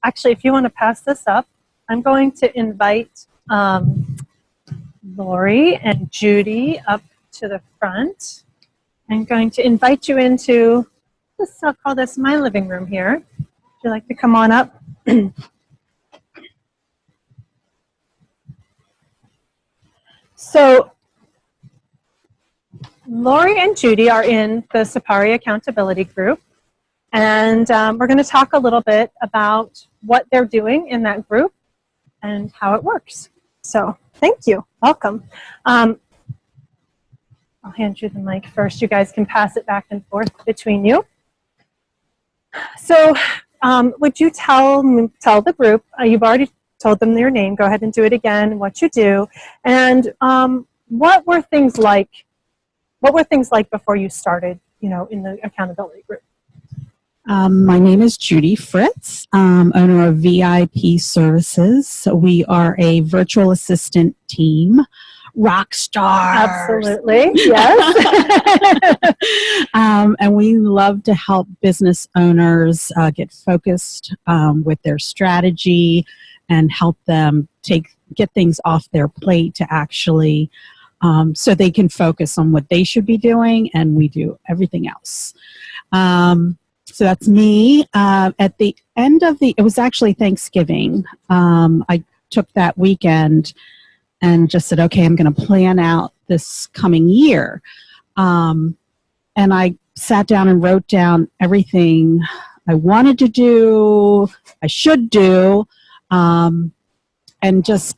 Actually, if you want to pass this up, I'm going to invite Lori and Judy up to the front. I'm going to invite you into this, I'll call this my living room here. Would you like to come on up? So, Lori and Judy are in the Sapari Accountability Group, and we're going to talk a little bit about what they're doing in that group and how it works. So, thank you. Welcome. I'll hand you the mic first. You guys can pass it back and forth between you. So, would you tell the group, you've already told them your name, go ahead and do it again, what you do, and what were things like before you started, in the accountability group? My name is Judy Fritz, owner of VIP Services. So we are a virtual assistant team. Rock stars. Absolutely, yes. And we love to help business owners get focused with their strategy and help them get things off their plate to actually so they can focus on what they should be doing, and we do everything else. So that's me. At the end of it was actually Thanksgiving. I took that weekend and just said, okay, I'm going to plan out this coming year. And I sat down and wrote down everything I wanted to do, I should do, and just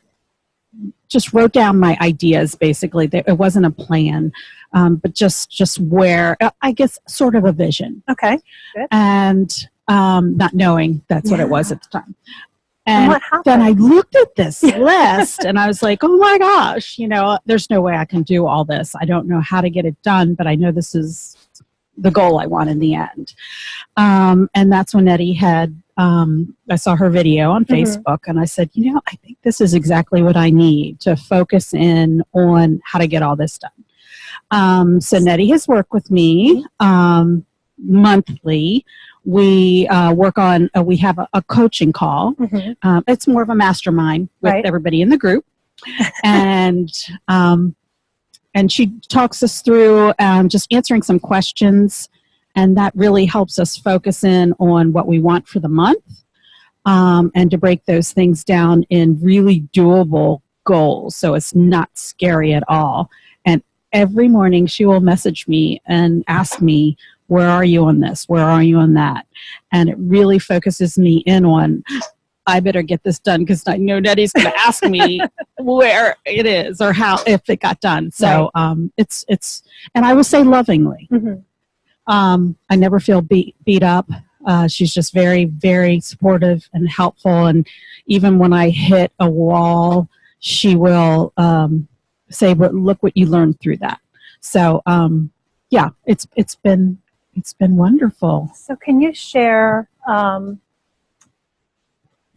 wrote down my ideas, basically. It wasn't a plan, but just where, I guess, sort of a vision. Okay, good. And not knowing that's what it was at the time. And what happened? Then I looked at this list and I was like, oh my gosh, there's no way I can do all this. I don't know how to get it done, but I know this is the goal I want in the end. And that's when Nettie had, I saw her video on Facebook, and I said, I think this is exactly what I need to focus in on how to get all this done. So Nettie has worked with me monthly. We work on, we have a coaching call. It's more of a mastermind with everybody in the group. And she talks us through just answering some questions, and that really helps us focus in on what we want for the month, and to break those things down in really doable goals, so it's not scary at all. And every morning she will message me and ask me, where are you on this? Where are you on that? And it really focuses me in on, I better get this done because I know Nettie's going to ask me where it is or if it got done. So it's and I will say lovingly. I never feel beat up. She's just very, very supportive and helpful. And even when I hit a wall, she will say, "But look what you learned through that." So yeah, it's been wonderful. So can you share?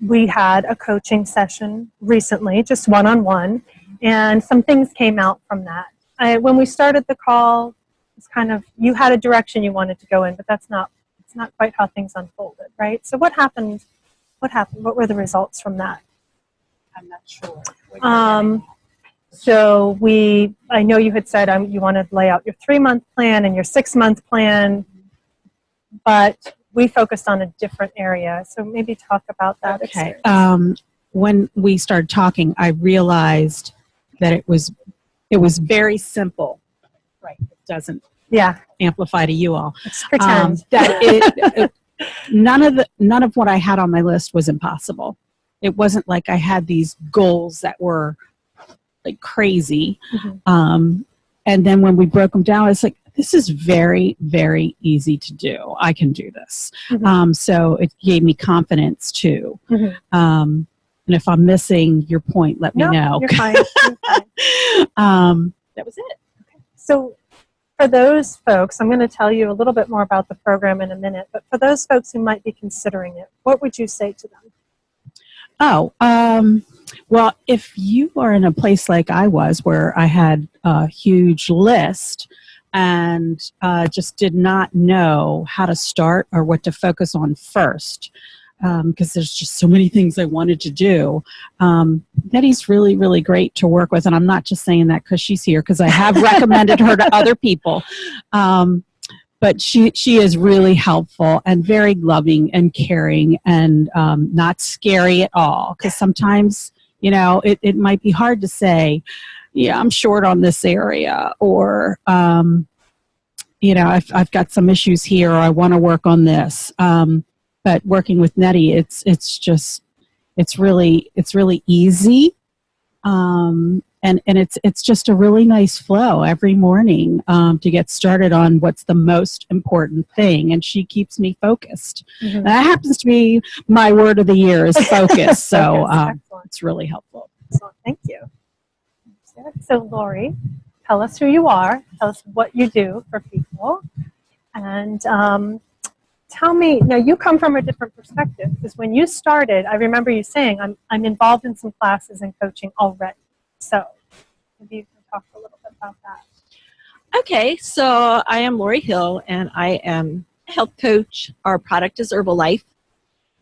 We had a coaching session recently, just one-on-one, and some things came out from that. When we started the call, it's kind of, you had a direction you wanted to go in, but it's not quite how things unfolded, right? So what happened? What were the results from that? I'm not sure. So I know you had said you wanted to lay out your 3-month plan and your 6-month plan, but we focused on a different area. So maybe talk about that. Okay. When we started talking, I realized that it was very simple. Right. It doesn't amplify to you all. Let's pretend. That none of what I had on my list was impossible. It wasn't like I had these goals that were like crazy. And then when we broke them down, it's like, this is very, very easy to do. I can do this. So it gave me confidence too. And if I'm missing your point, let me know. You're fine. You're fine. That was it. Okay. So for those folks, I'm going to tell you a little bit more about the program in a minute, but for those folks who might be considering it, what would you say to them? Well, if you are in a place like I was, where I had a huge list and just did not know how to start or what to focus on first, because there's just so many things I wanted to do. Nettie's really, really great to work with. And I'm not just saying that because she's here, because I have recommended her to other people. But she is really helpful and very loving and caring and not scary at all. Because sometimes, it might be hard to say, yeah, I'm short on this area, or, I've got some issues here, or I want to work on this. But working with Nettie, it's really easy. And it's just a really nice flow every morning to get started on what's the most important thing, and she keeps me focused. Mm-hmm. That happens to be my word of the year is focus. So it's really helpful. Excellent. Thank you. So Lori, tell us who you are. Tell us what you do for people, and tell me. Now you come from a different perspective, because when you started, I remember you saying, "I'm involved in some classes and coaching already." So maybe you can talk a little bit about that. Okay, so I am Lori Hill, and I am a health coach. Our product is Herbalife,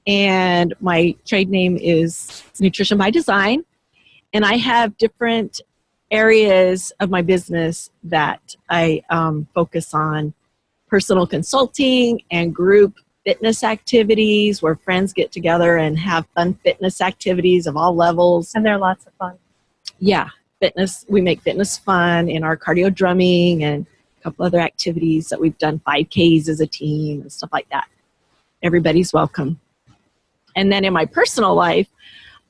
and my trade name is Nutrition by Design. And I have different areas of my business that I focus on: personal consulting and group fitness activities where friends get together and have fun fitness activities of all levels. And they're lots of fun. Yeah, fitness. We make fitness fun in our cardio drumming and a couple other activities that we've done 5Ks as a team and stuff like that. Everybody's welcome. And then in my personal life,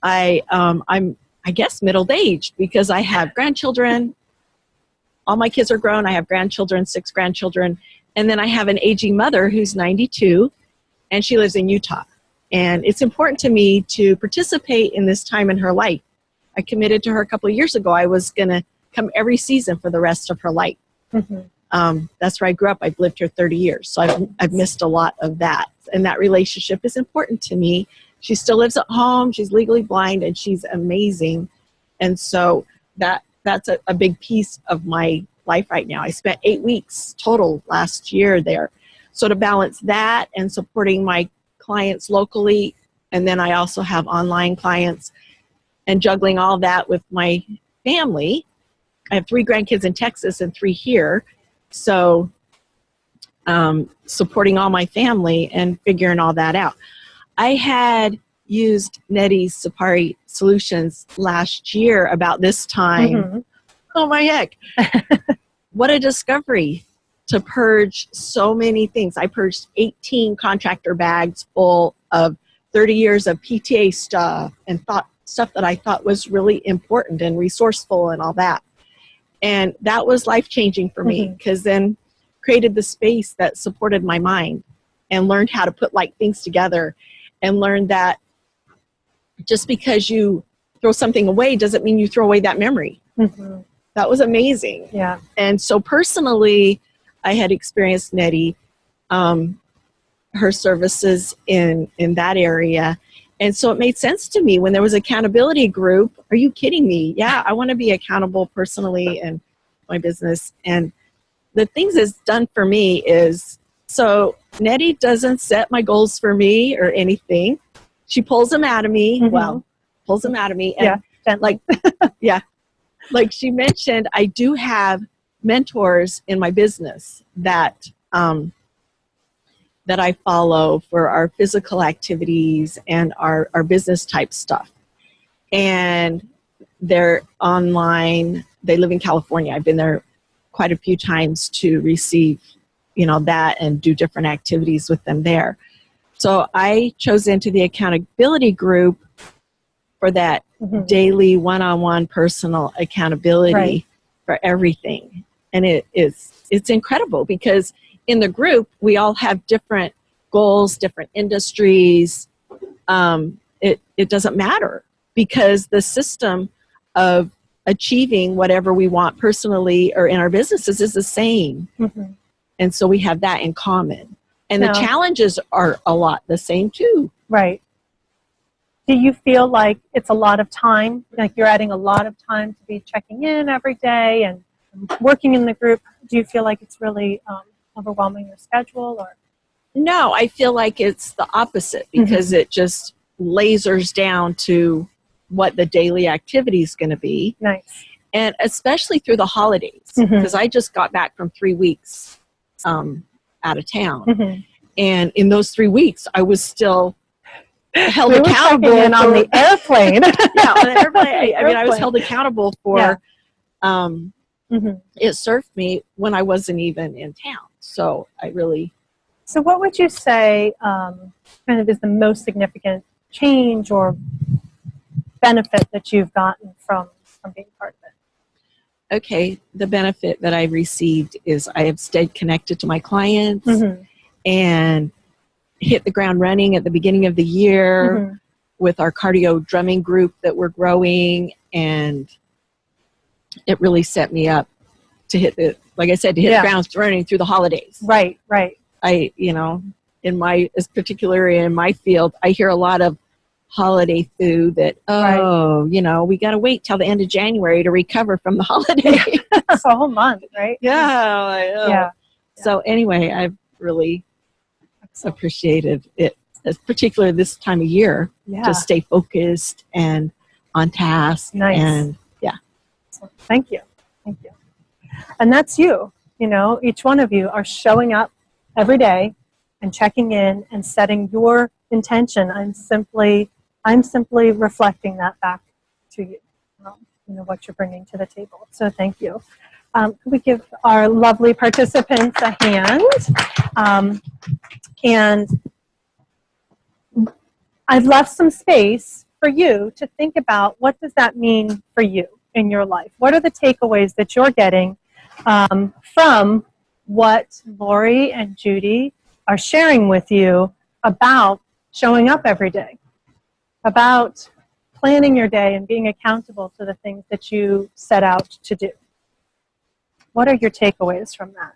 I'm I guess middle-aged, because I have grandchildren. All my kids are grown. I have grandchildren, 6 grandchildren. And then I have an aging mother who's 92, and she lives in Utah. And it's important to me to participate in this time in her life. I committed to her a couple of years ago. I was going to come every season for the rest of her life. Mm-hmm. That's where I grew up. I've lived here 30 years. So I've missed a lot of that. And that relationship is important to me. She still lives at home. She's legally blind, and she's amazing. And so that's a big piece of my life right now. I spent 8 weeks total last year there. So to balance that and supporting my clients locally, and then I also have online clients, and juggling all that with my family. I have 3 grandkids in Texas and 3 here. So supporting all my family and figuring all that out. I had used Nettie's Sapari Solutions last year about this time. Mm-hmm. Oh my heck. What a discovery to purge so many things. I purged 18 contractor bags full of 30 years of PTA stuff and stuff that I thought was really important and resourceful and all that. And that was life-changing for me, because then created the space that supported my mind, and learned how to put things together, and learned that just because you throw something away doesn't mean you throw away that memory. Mm-hmm. That was amazing. Yeah. And so personally, I had experienced Nettie, her services in that area. And so it made sense to me when there was accountability group. Are you kidding me? Yeah, I want to be accountable personally in my business. And the things it's done for me is, so Nettie doesn't set my goals for me or anything. She pulls them out of me. Mm-hmm. Well, pulls them out of me. And yeah. Like she mentioned, I do have mentors in my business that I follow for our physical activities and our business type stuff. And they're online. They live in California. I've been there quite a few times to receive, that and do different activities with them there. So I chose into the accountability group for that daily one-on-one personal accountability for everything. And it's incredible, because in the group, we all have different goals, different industries. It doesn't matter, because the system of achieving whatever we want personally or in our businesses is the same. Mm-hmm. And so we have that in common. And the challenges are a lot the same too. Right. Do you feel like it's a lot of time? Like you're adding a lot of time to be checking in every day and working in the group? Do you feel like it's really overwhelming your schedule? Or No, I feel like it's the opposite because it just lasers down to what the daily activity is going to be. Nice. And especially through the holidays, because I just got back from 3 weeks out of town. And in those 3 weeks, I was still held accountable. In on the airplane. Yeah, on the airplane. I mean, I was held accountable for it served me when I wasn't even in town. So I really... So what would you say kind of is the most significant change or benefit that you've gotten from being part of it? Okay, the benefit that I've received is I have stayed connected to my clients and hit the ground running at the beginning of the year with our cardio drumming group that we're growing, and it really set me up to hit the, like I said, to hit the ground running through the holidays. Right, right. I, you know, in my, as particularly in my field, I hear a lot of holiday food that, you know, we got to wait till the end of January to recover from the holiday. It's a whole month, right? Yeah, I know. Yeah. So anyway, I've really appreciated it, particularly this time of year, to stay focused and on task. Nice. And thank you. Thank you. And that's you. You know, each one of you are showing up every day and checking in and setting your intention. I'm simply reflecting that back to you, you know, what you're bringing to the table. So thank you. Could we give our lovely participants a hand? And I've left some space for you to think about, what does that mean for you in your life? What are the takeaways that you're getting from what Lori and Judy are sharing with you about showing up every day, about planning your day and being accountable to the things that you set out to do? What are your takeaways from that?